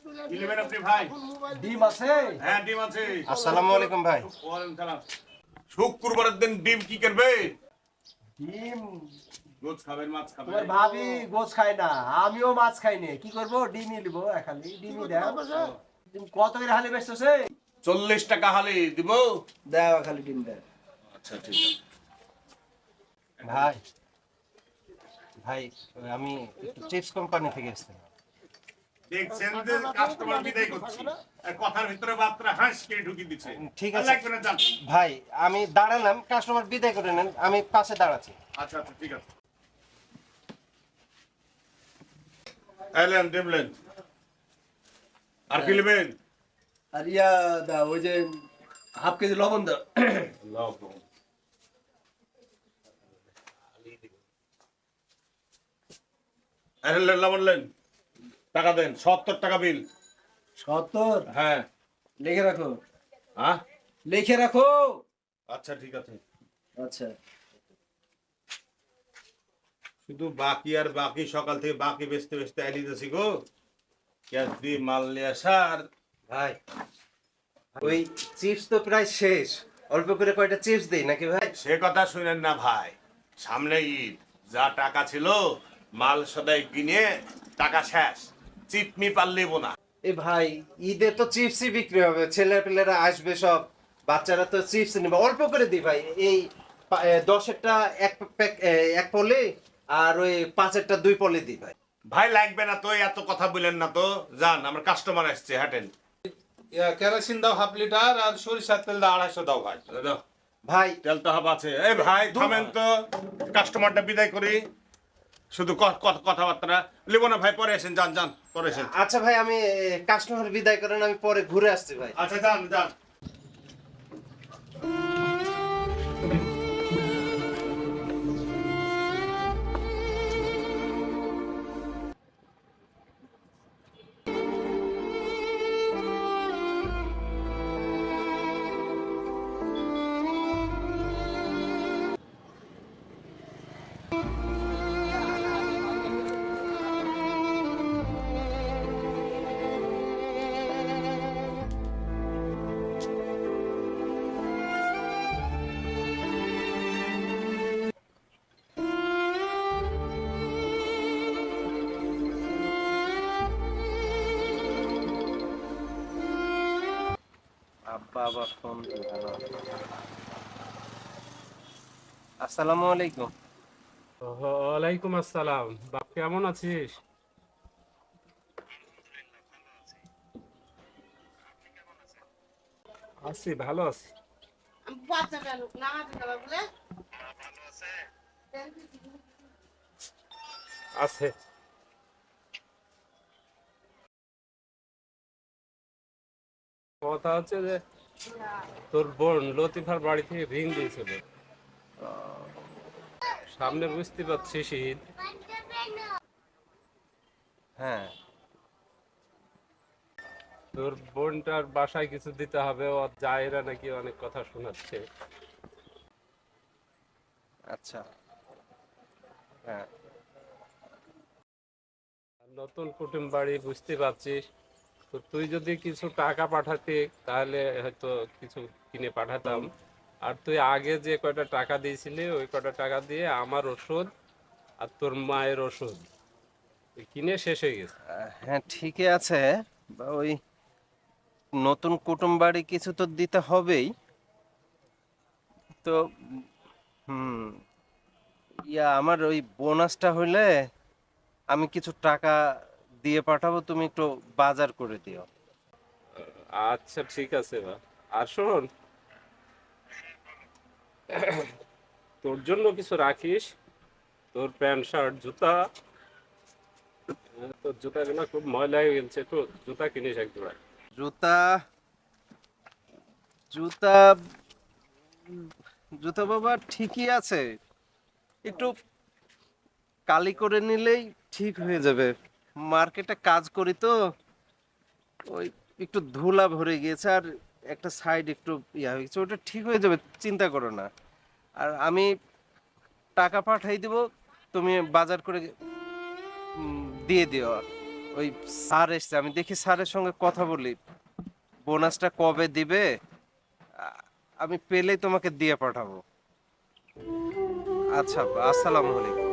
কি নেবেন আপনি ভাই? ডিম আছে? হ্যাঁ ডিম আছে। আসসালামু আলাইকুম ভাই। ওয়ালাইকুম সালাম। শুক্রবারের দিন ডিম কি করবে? ডিম গোছ খাবেন, মাছ খাবেন? তোমার ভাবি গোছ খায় না, আমিও মাছ খাই না, কি করবো? ডিমই নিবো, খালি ডিমই দাও। ডিম কত করে হালি বেচতেছে? 40 টাকা হালি দিব। দাও খালি ডিম দাও। আচ্ছা ঠিক আছে। ভাই ভাই আমি একটু চিপস কোম্পানি থেকে এসেছি। দেখছেন যে কাস্টমার বিদায় করছি, আর কথার ভিতরে বাতরা হাঁস কে ঢুকি দিচ্ছে। ঠিক আছে লাগবে না, যান। ভাই, আমি দাঁড়ালাম, কাস্টমার বিদায় করে নেন, আমি পাশে দাঁড়াচ্ছি। আচ্ছা আচ্ছা ঠিক আছে। এলেন দেবলেন, আর কি নেবেন? আর ইয়া দা, ওই যে হাফ কেজি লবণ দাও। লবণ। আরে লবণ লেন, টাকা দেন। 70 টাকা বিল। 70? হ্যাঁ। লিখে রাখো। হ্যাঁ লিখে রাখো। আচ্ছা ঠিক আছে। আচ্ছা। শুধু বাকি আর বাকি, সকাল থেকে বাকি বেচতে বেচতে আইলি যাচ্ছি গো। ক্যাশ দিয়ে মাল নিয়ে আসার। ভাই ওই চিপস তো প্রায় শেষ, অল্প করে কয়টা চিপস দেই নাকি ভাই? সে কথা শুনেন না ভাই, সামনে ঈদ, যা টাকা ছিল মাল সদাই কিনে টাকা শেষ, চিপমি পারলেব না। এ ভাই, ঈদে তো চিপসই বিক্রি হবে, ছেলেপেলেরা আসবে সব, বাচ্চারা তো চিপস নেবে, অল্প করে দিই ভাই। এই 10-এরটা এক প্যাক, এক পলি, আর ওই 5-এরটা 2 পলি দিই ভাই। ভাই লাগবে না তো, এত কথা বললেন না তো, যান, আমার কাস্টমার আসছে, হাঁটেন। কেরোসিন দাও 1/2 লিটার, আর সরিষার তেল দাও 250 দাও ভাই। দাও, ভাই তেল তো হাব আছে। এই ভাই থামেন তো, কাস্টমারটা বিদায় করি। শুধু কথাবার্তা লিব না ভাই, পরে আসেন, যান যান, পরে আসেন। আচ্ছা ভাই, আমি কাস্টমার বিদায় করেন, আমি পরে ঘুরে আসছি ভাই। আচ্ছা যান যান। আব্বা আবার ফোন দিল। আসসালামু আলাইকুম। ওয়ালাইকুম আসসালাম। বাপ কেমন আছিস? আছি, ভালো আছি। আছে। কথা হচ্ছে যে তোর বোন লতিফার বাড়ি থেকে রিং দিয়েছিল, সামনে বুঝতে পারছিস ঈদ। হ্যাঁ। তোর বোনটার বাসায় কিছু দিতে হবে, ও জায়েরা নাকি অনেক কথা শোনাচ্ছে। আচ্ছা। হ্যাঁ। আর নতুন কুটুম বাড়ি, বুঝতে পারছিস, তো তুই যদি কিছু টাকা পাঠাতি তাহলে হয়তো কিছু কিনে পাঠাতাম। আর তুই আগে যে কয়টা টাকা দিয়েছিলি ওই কয়টা টাকা দিয়ে আমার ওষুধ আর তোর মায়ের ওষুধ কিনে শেষ হয়ে গেছে। হ্যাঁ ঠিকই আছে, বা ওই নতুন কুটুম বাড়ি কিছু তো দিতে হবেই তো। হুম। আমার ওই বোনাসটা হইলে আমি কিছু টাকা দিয়ে পাঠাবো, তুমি একটু বাজার করে দিও। আচ্ছা ঠিক আছে বা। আর শোন, তোর জন্য কিছু রাখিস, তোর প্যান্ট শার্ট জুতা। তোর জুতাগুলো খুব ময়লা হয়ে গেছে, তো জুতা কিনিস এক জোড়া। জুতা? জুতা? জুতা বাবা ঠিকই আছে, একটু কালি করে নিলেই ঠিক হয়ে যাবে। মার্কেটে কাজ করি তো, ওই একটু ধুলা ভরে গিয়েছে, আর একটা সাইড একটু হয়ে গেছে, ওটা ঠিক হয়ে যাবে, চিন্তা করো না। আর আমি টাকা পাঠাই দিব, তুমি বাজার করে দিয়ে দিও। ওই স্যার এসছে, আমি দেখি স্যারের সঙ্গে কথা বলি, বোনাসটা কবে দিবে আমি পেলেই তোমাকে দিয়ে পাঠাবো। আচ্ছা, আসসালামু আলাইকুম।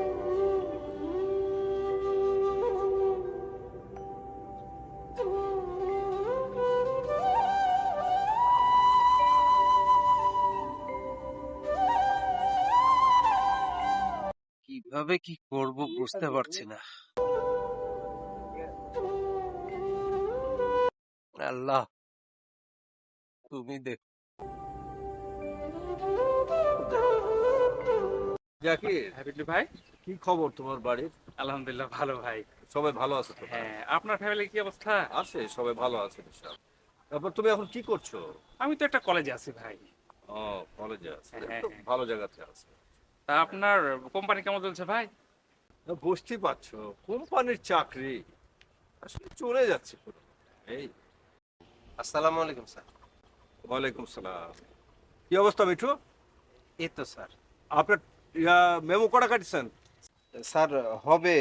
কিভাবে কি করব বুঝতে পারছি না। আল্লাহ, তুমি দেখ। জাকির, হ্যাপিটলি ভাই, কি খবর তোমার বাড়ির? আলহামদুলিল্লাহ ভালো ভাই। সবাই ভালো আছে তো? হ্যাঁ, আপনার ফ্যামিলি কি অবস্থা? আছে, সবাই ভালো আছে ইনশাআল্লাহ। তারপর তুমি এখন কি করছো? আমি তো একটা কলেজে আছি ভাই। ও, কলেজে আছে, হ্যাঁ, তো হ্যাঁ। ভালো জায়গাতে আছে। তা আপনার কোম্পানি কেমন চলছে ভাই? বুঝতেই পারছো, কোম্পানির চাকরি আসলে চলে যাচ্ছে পুরো। এই, আসসালামু আলাইকুম স্যার। ওয়ালাইকুম সালাম। কি অবস্থা মিঠু? এই তো স্যার। আপনার মেমো কটা কাটছেন? স্যার হবে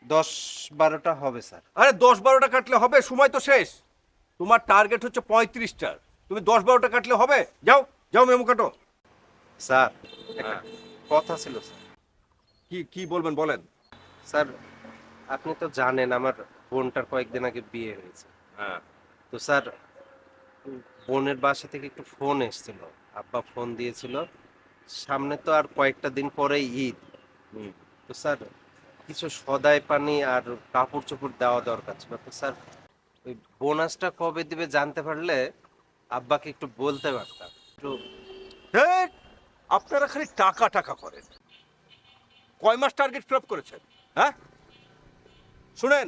10-12টা হবে স্যার। আরে 10-12টা কাটলে হবে? সময় তো শেষ। তোমার টার্গেট হচ্ছে 35টা, তুমি 10-12টা কাটলে হবে? যাও যাও মেমো কাটো। স্যার, একটা হ্যাঁ। কথা ছিল স্যার। কি কি বলবেন বলেন। স্যার, আপনি তো জানেন আমার বোনটার কয়েকদিন আগে বিয়ে হয়েছে। হ্যাঁ। তো স্যার, বোনের বাসা থেকে একটু ফোন এসেছিল, আব্বা ফোন দিয়েছিল, সামনে তো আর কয়েকটা দিন পরেই ঈদ। তো স্যার, কিছু সদাই পানি আর কাপড় চোপড় দেওয়া দরকার ছিল। তো স্যার, ওই বোনাসটা কবে দিবে জানতে পারলে আব্বাকে একটু বলতে পারতাম একটু। হেই, আপনারা খালি টাকা টাকা করেন। কয় মাস টার্গেট ফিল আপ করেছেন? হ্যাঁ, শুনেন,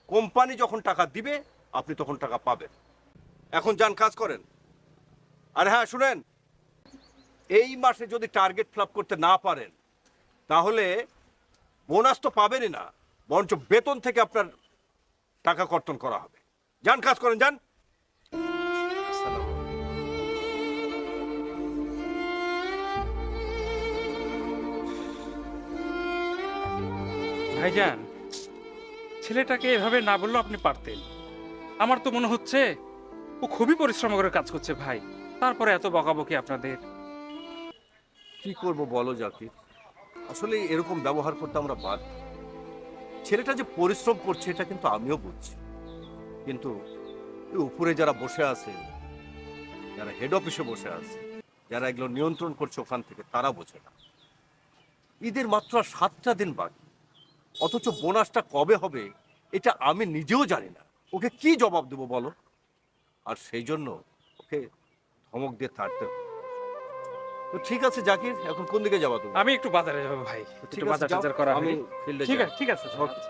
কোম্পানি যখন টাকা দিবে আপনি তখন টাকা পাবেন। এখন যান কাজ করেন। আর হ্যাঁ শুনেন, এই মাসে যদি টার্গেট ফিল আপ করতে না পারেন তাহলে বোনাস তো পাবেনই না, বরঞ্চ বেতন থেকে আপনার টাকা কর্তন করা হবে। যান কাজ করেন, যান। আসসালামু আলাইকুম। ভাইজান, ছেলেটাকে এভাবে না বললেও আপনি পারতেন। আমার তো মনে হচ্ছে ও খুবই পরিশ্রম করে কাজ করছে ভাই, তারপরে এত বকাবকি আপনাদের। কি করব বলো জাকির, আসলে এরকম ব্যবহার করতে আমরা বাধ্য। ছেলেটা যে পরিশ্রম করছে এটা কিন্তু আমিও বুঝছি, কিন্তু এই উপরে যারা বসে আছে, যারা হেড অফিসে বসে আছে, যারা এগুলো নিয়ন্ত্রণ করছে ওখান থেকে, তারা বোঝে না। ঈদের মাত্র আর 7টা দিন বাকি, অথচ বোনাসটা কবে হবে এটা আমি নিজেও জানি না। ওকে কি জবাব দেবো বলো? আর সেই জন্য ওকে ধমক দিয়ে তাড়তে হবে। তো ঠিক আছে জাকির, এখন কোন দিকে যাবা তুমি? আমি একটু বাজারে যাবো ভাই, ঠিক একটু আছে, বাজার যাও। টাজার করা আমি হবে। ফিল্ডে ঠিক যাই। আছে, ঠিক আছে। ওকে।